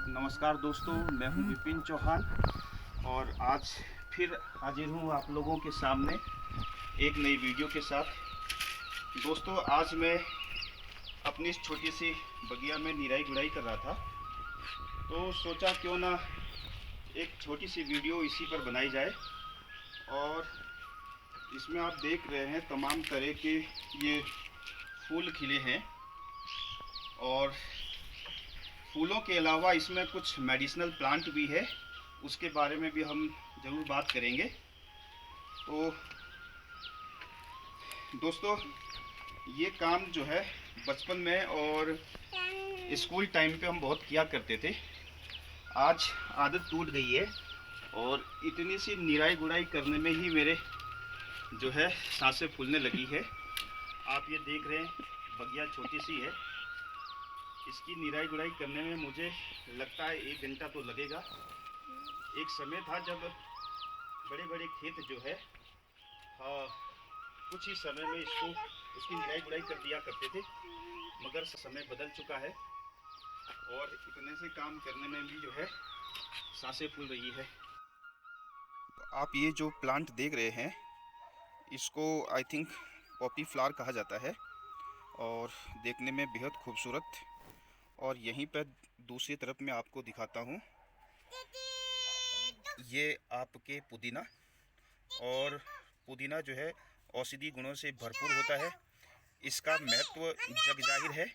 नमस्कार दोस्तों, मैं हूं विपिन चौहान और आज फिर हाजिर हूं आप लोगों के सामने एक नई वीडियो के साथ। दोस्तों, आज मैं अपनी इस छोटी सी बगिया में निराई गुड़ाई कर रहा था, तो सोचा क्यों ना एक छोटी सी वीडियो इसी पर बनाई जाए। और इसमें आप देख रहे हैं तमाम तरह के ये फूल खिले हैं और फूलों के अलावा इसमें कुछ मेडिसिनल प्लांट भी है, उसके बारे में भी हम ज़रूर बात करेंगे। तो दोस्तों, ये काम जो है बचपन में और स्कूल टाइम पे हम बहुत किया करते थे। आज आदत टूट गई है और इतनी सी निराई गुड़ाई करने में ही मेरे जो है सांसें फूलने लगी है। आप ये देख रहे हैं बगिया छोटी सी है, इसकी निराई गुड़ाई करने में मुझे लगता है 1 घंटा तो लगेगा। एक समय था जब बड़े बड़े खेत जो है कुछ ही समय में उसकी निराई गुड़ाई कर दिया करते थे, मगर समय बदल चुका है और इतने से काम करने में भी जो है सांसें फूल रही है। आप ये जो प्लांट देख रहे हैं इसको आई थिंक पॉपी फ्लावर कहा जाता है और देखने में बेहद खूबसूरत। और यहीं पर दूसरी तरफ मैं आपको दिखाता हूँ, ये आपके पुदीना। और पुदीना जो है औषधि गुणों से भरपूर होता है, इसका महत्व जग जाहिर है।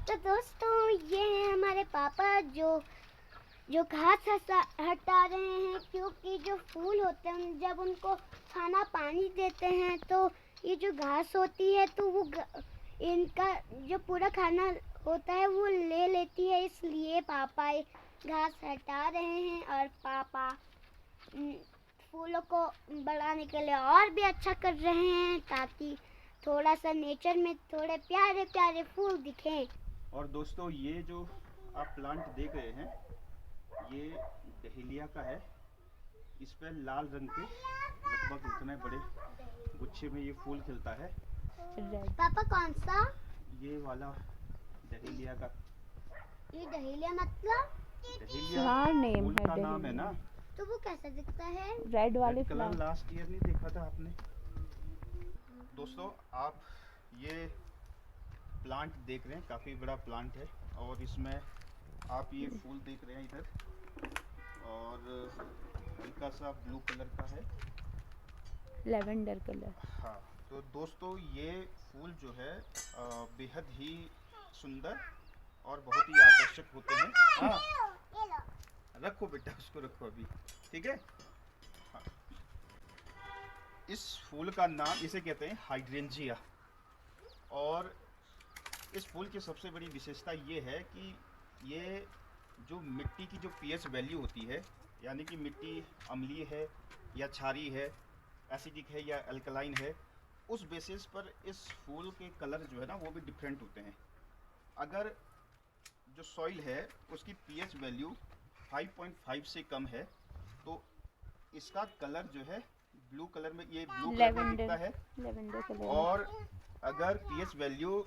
तो दोस्तों, ये है हमारे पापा जो घास हटा रहे हैं, क्योंकि जो फूल होते हैं जब उनको खाना पानी देते हैं तो ये जो घास होती है तो वो इनका जो पूरा खाना होता है वो ले लेती है, इसलिए पापा घास हटा रहे हैं और पापा फूलों को बढ़ाने के लिए और भी अच्छा कर रहे हैं ताकि थोड़ा सा नेचर में थोड़े प्यारे प्यारे फूल दिखें। और दोस्तों, ये जो आप प्लांट देख रहे हैं ये डहेलिया का है। इस पर लाल रंग के लगभग इतने बड़े गुच्छे में ये फूल खिलता है। पापा कौन सा? ये वाला डहेलिया का। ये डहेलिया मतलब फ्लावर नेम है, का नाम है ना। तो वो कैसा दिखता है? रेड वाले कलर लास्ट ईयर नहीं देखा था आपने? दोस्तों, आप ये प्लांट देख रहे हैं, काफ़ी बड़ा प्लांट है और इसमें आप ये फूल देख रहे हैं इधर, और हल्का सा ब्लू कलर का है, लेवेंडर कलर। हाँ। तो दोस्तों, ये फूल जो है बेहद ही सुंदर और बहुत ही आकर्षक होते हैं। हाँ, रखो बेटा, उसको रखो अभी, ठीक है। हाँ। इस फूल का नाम इसे कहते हैं हाइड्रेंजिया। और इस फूल की सबसे बड़ी विशेषता ये है कि ये जो मिट्टी की जो पीएच वैल्यू होती है, यानी कि मिट्टी अम्लीय है या क्षारीय है, एसिडिक है या अल्कलाइन है, उस बेसिस पर इस फूल के कलर जो है ना वो भी डिफरेंट होते हैं। अगर जो सॉइल है उसकी पीएच वैल्यू 5.5 से कम है तो इसका कलर जो है ब्लू कलर में, ये ब्लू कलर में दिखता है। Lavender colour. और अगर पीएच वैल्यू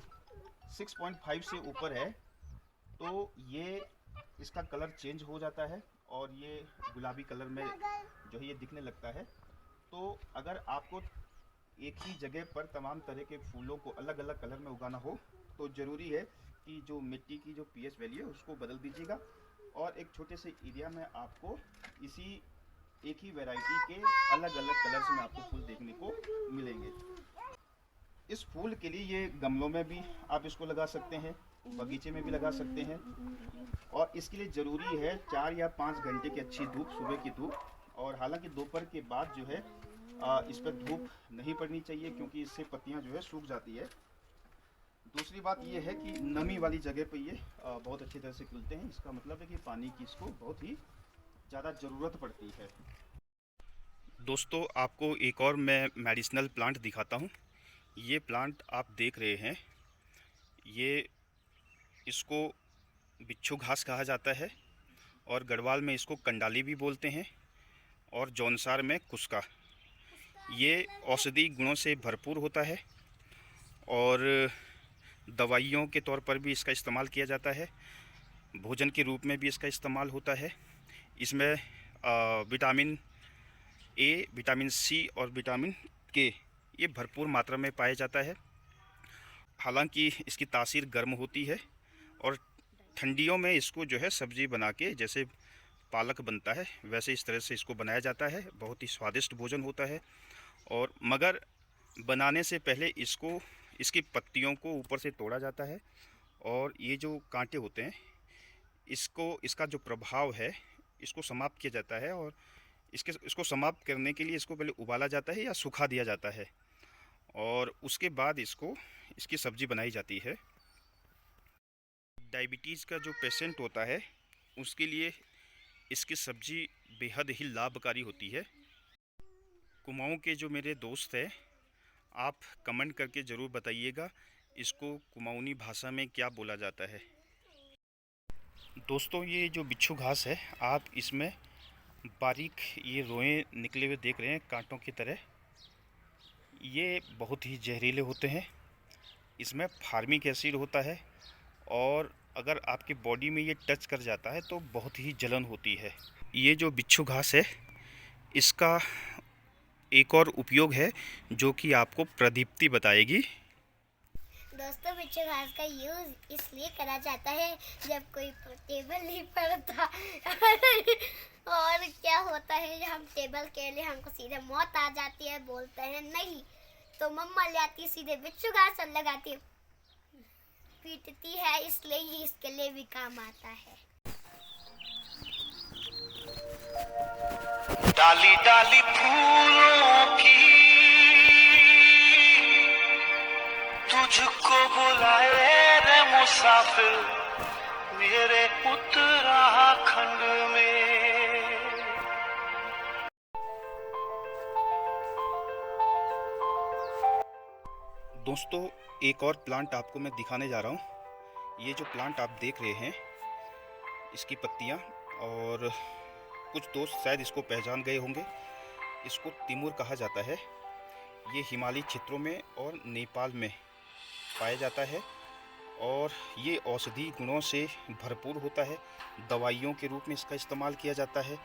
6.5 से ऊपर है तो ये इसका कलर चेंज हो जाता है और ये गुलाबी कलर में जो है ये दिखने लगता है। तो अगर आपको एक ही जगह पर तमाम तरह के फूलों को अलग अलग कलर में उगाना हो तो ज़रूरी है कि जो मिट्टी की जो पीएच वैल्यू है उसको बदल दीजिएगा। और एक छोटे से एरिया में आपको इसी एक ही वैरायटी के अलग अलग कलर्स में आपको फूल देखने को मिलेंगे। इस फूल के लिए ये गमलों में भी आप इसको लगा सकते हैं, बगीचे में भी लगा सकते हैं। और इसके लिए ज़रूरी है 4 या 5 घंटे की अच्छी धूप, सुबह की धूप। और हालांकि दोपहर के बाद जो है इस पर धूप नहीं पड़नी चाहिए, क्योंकि इससे पत्तियां जो है सूख जाती है। दूसरी बात ये है कि नमी वाली जगह पे ये बहुत अच्छी तरह से खिलते हैं। इसका मतलब है कि पानी की इसको बहुत ही ज़्यादा ज़रूरत पड़ती है। दोस्तों, आपको एक और मैं मेडिसिनल प्लांट दिखाता हूँ। ये प्लांट आप देख रहे हैं, ये इसको बिच्छू घास कहा जाता है और गढ़वाल में इसको कंडाली भी बोलते हैं और जौनसार में कुस्का। ये औषधि गुणों से भरपूर होता है और दवाइयों के तौर पर भी इसका इस्तेमाल किया जाता है। भोजन के रूप में भी इसका इस्तेमाल होता है। इसमें विटामिन ए, विटामिन सी और विटामिन के ये भरपूर मात्रा में पाया जाता है। हालांकि इसकी तासीर गर्म होती है और ठंडियों में इसको जो है सब्ज़ी बना के, जैसे पालक बनता है वैसे इस तरह से इसको बनाया जाता है। बहुत ही स्वादिष्ट भोजन होता है। और मगर बनाने से पहले इसकी पत्तियों को ऊपर से तोड़ा जाता है और ये जो कांटे होते हैं इसका जो प्रभाव है इसको समाप्त किया जाता है। और इसको समाप्त करने के लिए इसको पहले उबाला जाता है या सुखा दिया जाता है और उसके बाद इसकी सब्ज़ी बनाई जाती है। डायबिटीज़ का जो पेशेंट होता है उसके लिए इसकी सब्ज़ी बेहद ही लाभकारी होती है। कुमाऊं के जो मेरे दोस्त हैं, आप कमेंट करके ज़रूर बताइएगा इसको कुमाऊनी भाषा में क्या बोला जाता है। दोस्तों, ये जो बिच्छू घास है, आप इसमें बारीक ये रोएं निकले हुए देख रहे हैं कांटों की तरह। ये बहुत ही जहरीले होते हैं। इसमें फार्मिक एसिड होता है और अगर आपकी बॉडी में ये टच कर जाता है तो बहुत ही जलन होती है। ये जो बिच्छू घास है इसका एक और उपयोग है जो कि आपको प्रदीप्ति बताएगी। दोस्तों, बिच्छू घास का यूज इसलिए करा जाता है जब कोई टेबल नहीं पड़ता और क्या होता है, हम टेबल के लिए हमको सीधे मौत आ जाती है, बोलते हैं नहीं तो मम्मा ले आती सीधे बिच्छू घास और लगाती पीटती है, इसलिए ये इसके लिए भी काम आता है। डाली डाली फूलों की तुझको बुलाए रे मुसाफिर मेरे उत्तराखंड में। दोस्तों, एक और प्लांट आपको मैं दिखाने जा रहा हूँ। ये जो प्लांट आप देख रहे हैं इसकी पत्तियाँ, और कुछ दोस्त शायद इसको पहचान गए होंगे, इसको तिमुर कहा जाता है। ये हिमालयी क्षेत्रों में और नेपाल में पाया जाता है और ये औषधि गुणों से भरपूर होता है। दवाइयों के रूप में इसका इस्तेमाल किया जाता है,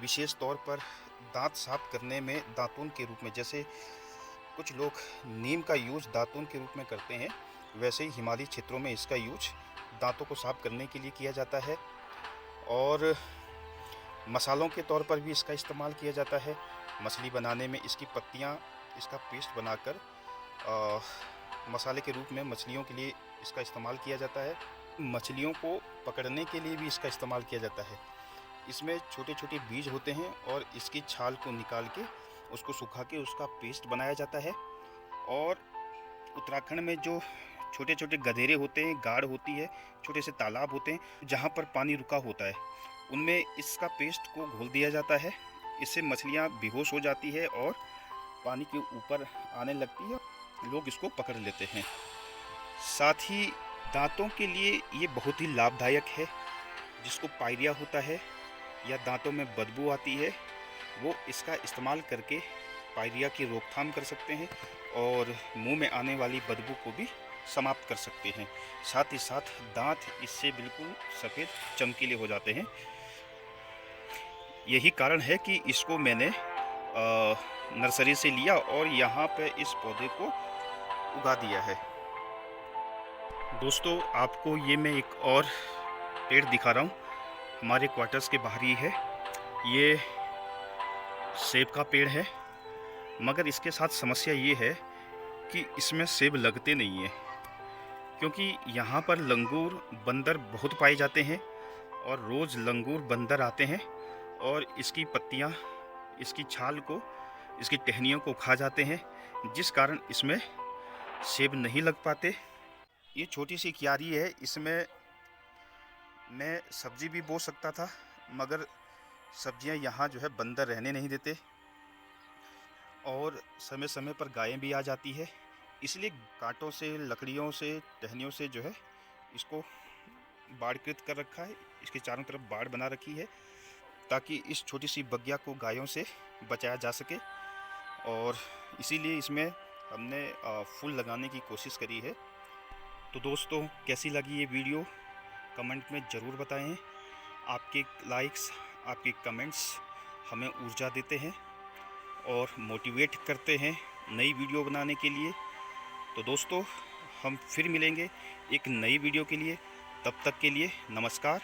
विशेष तौर पर दांत साफ करने में दातुन के रूप में। जैसे कुछ लोग नीम का यूज दातुन के रूप में करते हैं, वैसे ही हिमालयी क्षेत्रों में इसका यूज दांतों को साफ करने के लिए किया जाता है। और मसालों के तौर पर भी इसका इस्तेमाल किया जाता है। मछली बनाने में इसकी पत्तियां, इसका पेस्ट बनाकर मसाले के रूप में मछलियों के लिए इसका इस्तेमाल किया जाता है। मछलियों को पकड़ने के लिए भी इसका इस्तेमाल किया जाता है। इसमें छोटे छोटे बीज होते हैं और इसकी छाल को निकाल के उसको सुखा के उसका पेस्ट बनाया जाता है। और उत्तराखंड में जो छोटे छोटे गधेरे होते हैं, गाड़ होती है, छोटे से तालाब होते हैं जहाँ पर पानी रुका होता है, उनमें इसका पेस्ट को घोल दिया जाता है। इससे मछलियाँ बेहोश हो जाती है और पानी के ऊपर आने लगती है, लोग इसको पकड़ लेते हैं। साथ ही दांतों के लिए ये बहुत ही लाभदायक है। जिसको पायरिया होता है या दांतों में बदबू आती है, वो इसका इस्तेमाल करके पायरिया की रोकथाम कर सकते हैं और मुंह में आने वाली बदबू को भी समाप्त कर सकते हैं। साथ ही साथ दांत इससे बिल्कुल सफ़ेद चमकीले हो जाते हैं। यही कारण है कि इसको मैंने नर्सरी से लिया और यहाँ पे इस पौधे को उगा दिया है। दोस्तों, आपको ये मैं एक और पेड़ दिखा रहा हूँ, हमारे क्वार्टर्स के बाहर ही है। ये सेब का पेड़ है, मगर इसके साथ समस्या ये है कि इसमें सेब लगते नहीं हैं, क्योंकि यहाँ पर लंगूर बंदर बहुत पाए जाते हैं और रोज़ लंगूर बंदर आते हैं और इसकी पत्तियाँ, इसकी छाल को, इसकी टहनियों को खा जाते हैं, जिस कारण इसमें सेब नहीं लग पाते। ये छोटी सी क्यारी है, इसमें मैं सब्जी भी बो सकता था, मगर सब्जियां यहाँ जो है बंदर रहने नहीं देते और समय समय पर गायें भी आ जाती है। इसलिए कांटों से, लकड़ियों से, टहनियों से जो है इसको बाड़कृत कर रखा है। इसके चारों तरफ बाड़ बना रखी है ताकि इस छोटी सी बगिया को गायों से बचाया जा सके। और इसीलिए इसमें हमने फूल लगाने की कोशिश करी है। तो दोस्तों, कैसी लगी ये वीडियो? कमेंट में ज़रूर बताएं। आपके लाइक्स, आपके कमेंट्स हमें ऊर्जा देते हैं और मोटिवेट करते हैं नई वीडियो बनाने के लिए। तो दोस्तों, हम फिर मिलेंगे एक नई वीडियो के लिए। तब तक के लिए नमस्कार।